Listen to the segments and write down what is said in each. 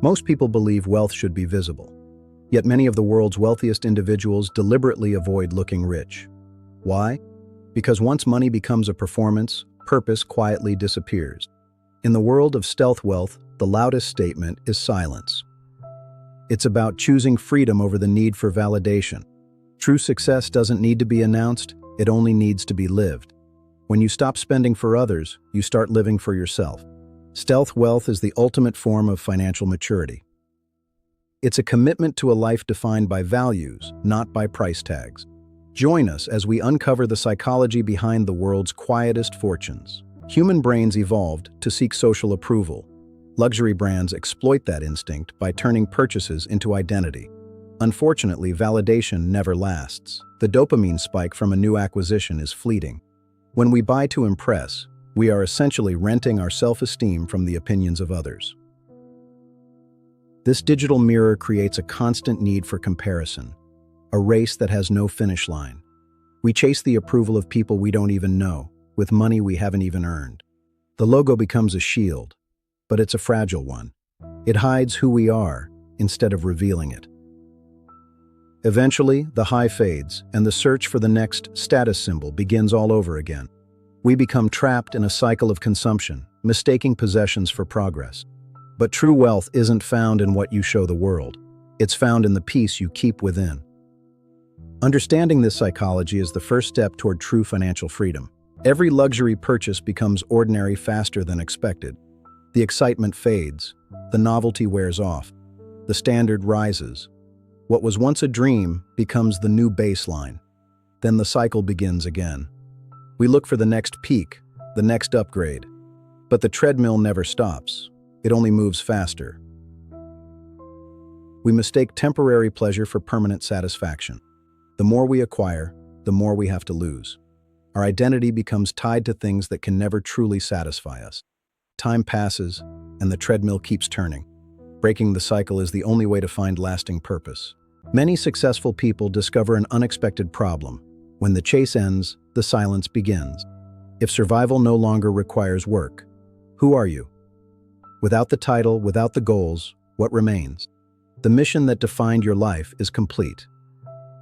Most people believe wealth should be visible. Yet many of the world's wealthiest individuals deliberately avoid looking rich. Why? Because once money becomes a performance, purpose quietly disappears. In the world of stealth wealth, the loudest statement is silence. It's about choosing freedom over the need for validation. True success doesn't need to be announced, it only needs to be lived. When you stop spending for others, you start living for yourself. Stealth wealth is the ultimate form of financial maturity. It's a commitment to a life defined by values, not by price tags. Join us as we uncover the psychology behind the world's quietest fortunes. Human brains evolved to seek social approval. Luxury brands exploit that instinct by turning purchases into identity. Unfortunately, validation never lasts. The dopamine spike from a new acquisition is fleeting. When we buy to impress, we are essentially renting our self-esteem from the opinions of others. This digital mirror creates a constant need for comparison, a race that has no finish line. We chase the approval of people we don't even know, with money we haven't even earned. The logo becomes a shield, but it's a fragile one. It hides who we are instead of revealing it. Eventually, the high fades, and the search for the next status symbol begins all over again. We become trapped in a cycle of consumption, mistaking possessions for progress. But true wealth isn't found in what you show the world. It's found in the peace you keep within. Understanding this psychology is the first step toward true financial freedom. Every luxury purchase becomes ordinary faster than expected. The excitement fades, the novelty wears off, the standard rises. What was once a dream becomes the new baseline. Then the cycle begins again. We look for the next peak, the next upgrade. But the treadmill never stops. It only moves faster. We mistake temporary pleasure for permanent satisfaction. The more we acquire, the more we have to lose. Our identity becomes tied to things that can never truly satisfy us. Time passes, and the treadmill keeps turning. Breaking the cycle is the only way to find lasting purpose. Many successful people discover an unexpected problem. When the chase ends, the silence begins. If survival no longer requires work, who are you? Without the title, without the goals, what remains? The mission that defined your life is complete,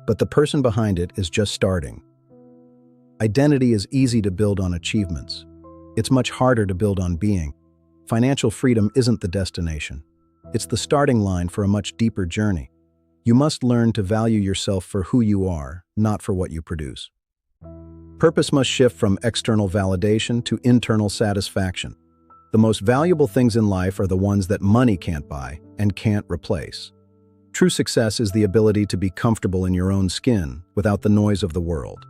but the person behind it is just starting. Identity is easy to build on achievements. It's much harder to build on being. Financial freedom isn't the destination. It's the starting line for a much deeper journey. You must learn to value yourself for who you are, not for what you produce. Purpose must shift from external validation to internal satisfaction. The most valuable things in life are the ones that money can't buy and can't replace. True success is the ability to be comfortable in your own skin without the noise of the world.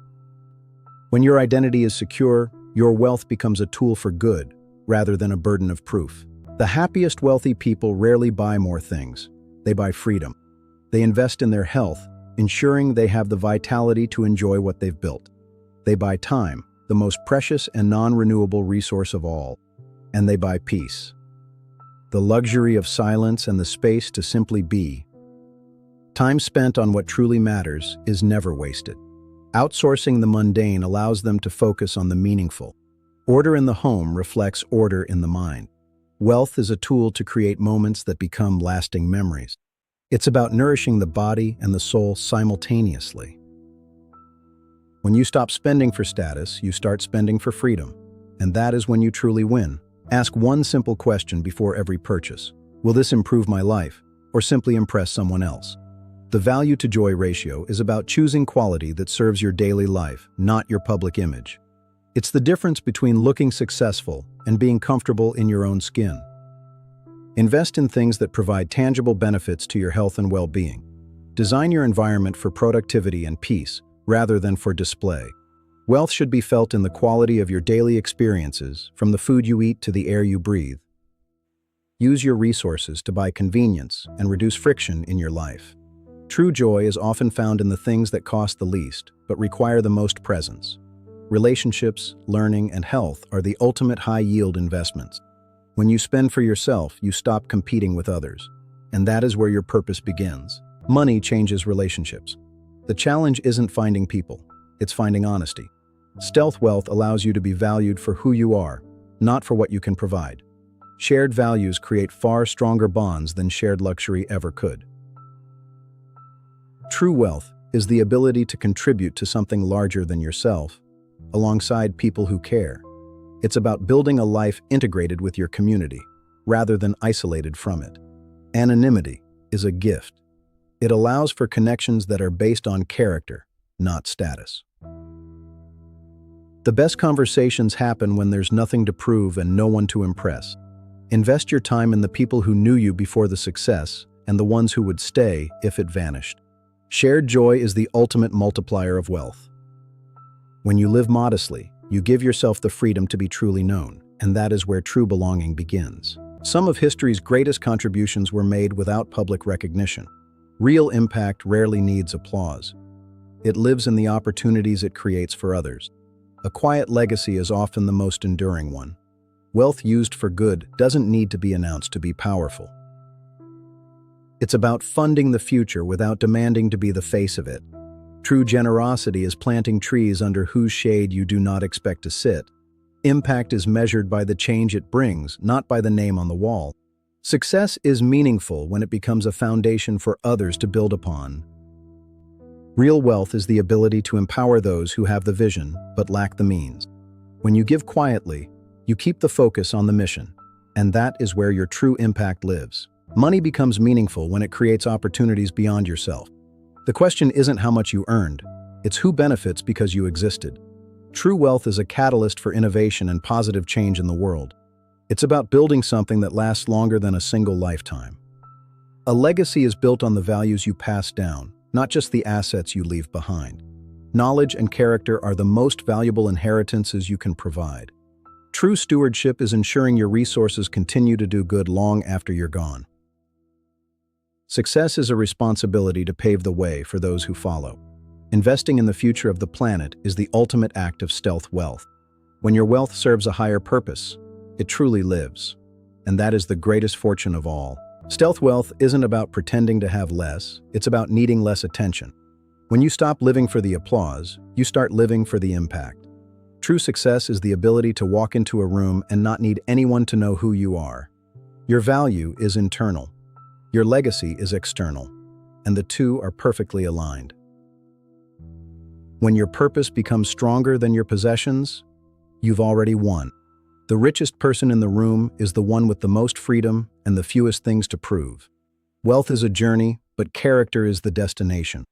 When your identity is secure, your wealth becomes a tool for good rather than a burden of proof. The happiest wealthy people rarely buy more things. They buy freedom. They invest in their health, ensuring they have the vitality to enjoy what they've built. They buy time, the most precious and non-renewable resource of all. And they buy peace. The luxury of silence and the space to simply be. Time spent on what truly matters is never wasted. Outsourcing the mundane allows them to focus on the meaningful. Order in the home reflects order in the mind. Wealth is a tool to create moments that become lasting memories. It's about nourishing the body and the soul simultaneously. When you stop spending for status, you start spending for freedom. And that is when you truly win. Ask one simple question before every purchase. Will this improve my life, or simply impress someone else? The value-to-joy ratio is about choosing quality that serves your daily life, not your public image. It's the difference between looking successful and being comfortable in your own skin. Invest in things that provide tangible benefits to your health and well-being. Design your environment for productivity and peace, rather than for display. Wealth should be felt in the quality of your daily experiences, from the food you eat to the air you breathe. Use your resources to buy convenience and reduce friction in your life. True joy is often found in the things that cost the least, but require the most presence. Relationships, learning, and health are the ultimate high-yield investments. When you spend for yourself, you stop competing with others. And that is where your purpose begins. Money changes relationships. The challenge isn't finding people, it's finding honesty. Stealth wealth allows you to be valued for who you are, not for what you can provide. Shared values create far stronger bonds than shared luxury ever could. True wealth is the ability to contribute to something larger than yourself, alongside people who care. It's about building a life integrated with your community, rather than isolated from it. Anonymity is a gift. It allows for connections that are based on character, not status. The best conversations happen when there's nothing to prove and no one to impress. Invest your time in the people who knew you before the success and the ones who would stay if it vanished. Shared joy is the ultimate multiplier of wealth. When you live modestly, you give yourself the freedom to be truly known, and that is where true belonging begins. Some of history's greatest contributions were made without public recognition. Real impact rarely needs applause. It lives in the opportunities it creates for others. A quiet legacy is often the most enduring one. Wealth used for good doesn't need to be announced to be powerful. It's about funding the future without demanding to be the face of it. True generosity is planting trees under whose shade you do not expect to sit. Impact is measured by the change it brings, not by the name on the wall. Success is meaningful when it becomes a foundation for others to build upon. Real wealth is the ability to empower those who have the vision but lack the means. When you give quietly, you keep the focus on the mission, and that is where your true impact lives. Money becomes meaningful when it creates opportunities beyond yourself. The question isn't how much you earned, it's who benefits because you existed. True wealth is a catalyst for innovation and positive change in the world. It's about building something that lasts longer than a single lifetime. A legacy is built on the values you pass down, not just the assets you leave behind. Knowledge and character are the most valuable inheritances you can provide. True stewardship is ensuring your resources continue to do good long after you're gone. Success is a responsibility to pave the way for those who follow. Investing in the future of the planet is the ultimate act of stealth wealth. When your wealth serves a higher purpose, it truly lives. And that is the greatest fortune of all. Stealth wealth isn't about pretending to have less, it's about needing less attention. When you stop living for the applause, you start living for the impact. True success is the ability to walk into a room and not need anyone to know who you are. Your value is internal. Your legacy is external, and the two are perfectly aligned. When your purpose becomes stronger than your possessions, you've already won. The richest person in the room is the one with the most freedom and the fewest things to prove. Wealth is a journey, but character is the destination.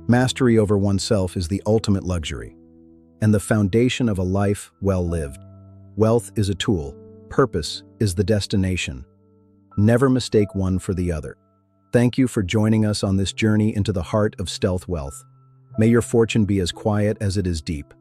Mastery over oneself is the ultimate luxury, and the foundation of a life well lived. Wealth is a tool, purpose is the destination. Never mistake one for the other. Thank you for joining us on this journey into the heart of stealth wealth. May your fortune be as quiet as it is deep.